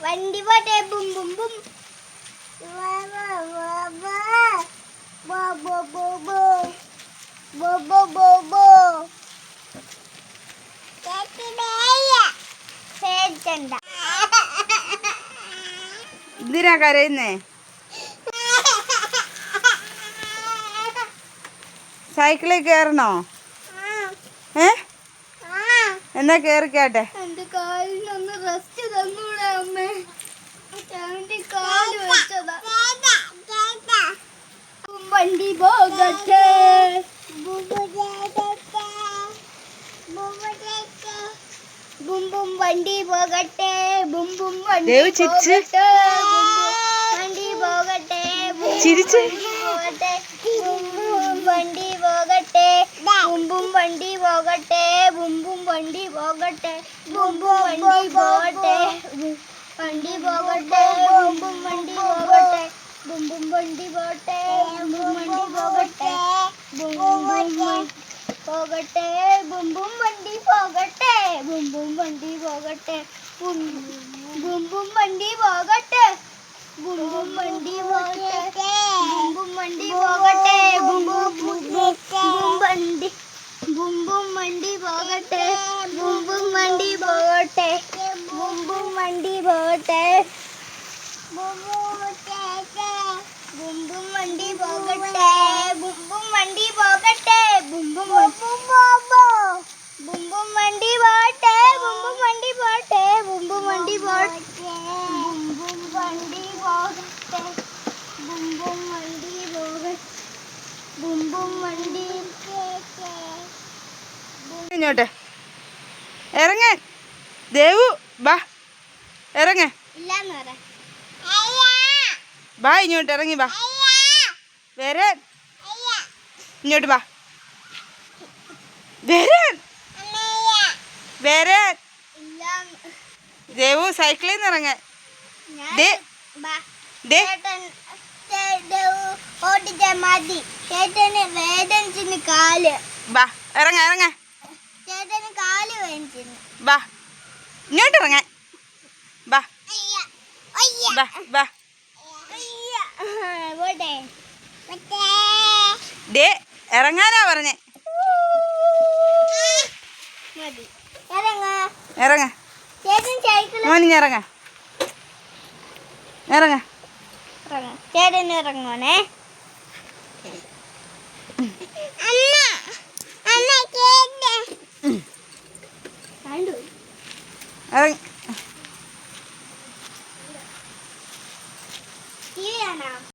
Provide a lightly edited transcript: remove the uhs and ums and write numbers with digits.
വണ്ടി പോട്ടെ boom boom boom എന്തിനാ കരയുന്നേ? സൈക്കിളിൽ കയറണോ? എന്നാ കേറിക്കാട്ടെ. എന്റെ കാലിനൊന്ന് റെസ്റ്റ് തന്നൂടെ അമ്മേ? കാല് വെച്ചതാ. വണ്ടി പോകട്ടെ ബും ബും വണ്ടി പോകട്ടെ ബും ബും വണ്ടി പോകട്ടെ വണ്ടി പോകട്ടെ ചിരിച്ച് ബും ബും വണ്ടി പോകട്ടെ ബും ബും വണ്ടി പോകട്ടെ ബും ബും വണ്ടി പോകട്ടെ ബും ബും വണ്ടി പോകട്ടെ വണ്ടി പോകട്ടെ ബും ബും വണ്ടി പോകട്ടെ ബും ബും വണ്ടി പോകട്ടെ ബും വണ്ടി പോകട്ടെ ബും ബും പോകട്ടെ ബും ബും വണ്ടി പോകട്ടെ ബും ബും വണ്ടി പോകട്ടെ ബും ബും വണ്ടി പോകട്ടെ ബും ബും വണ്ടി പോകട്ടെ ബും ബും വണ്ടി പോകട്ടെ ബും ബും വണ്ടി പോകട്ടെ ബും ബും വണ്ടി പോകട്ടെ ബും ബും വണ്ടി പോകട്ടെ ബും ബും വണ്ടി പോകട്ടെ ബും ബും വണ്ടി പോകട്ടെ ബും ബും വണ്ടി പോകട്ടെ ബും ബും വണ്ടി പോകട്ടെ ബും ബും വണ്ടി പോകട്ടെ ബും ബും വണ്ടി പോകട്ടെ ബും ബും വണ്ടി പോകട്ടെ ബും ബും വണ്ടി ഇങ്ങോട്ടെ ഇറങ്ങാൻ. ദേവു ബാ ഇറങ്ങ. ബാ ഇങ്ങോട്ട് ഇറങ്ങി ബാ. വരാൻ ഇങ്ങോട്ട് ബാ. വരാൻ വരാൻ. ദേവു സൈക്കിളിൽ നിന്ന് ഇറങ്ങാൻ. മതി ചേട്ടന് വേദനിച്ചിന് കാല്. ബാ ഇറങ്ങ ഇറങ്ങ. ചേട്ടന് കാല് വേദനിച്ചിന്. ബാ ഇങ്ങോട്ട് ഇറങ്ങാൻ. ബാ ബാ ബാ. ദേ ഇറങ്ങാനാ പറഞ്ഞേ. ഇറങ്ങ മോനിഞ്ഞ ഇറങ്ങ ഇറങ്ങ. ചേട്ടൻ ഇറങ്ങോനെ. ഇറങ്ങ.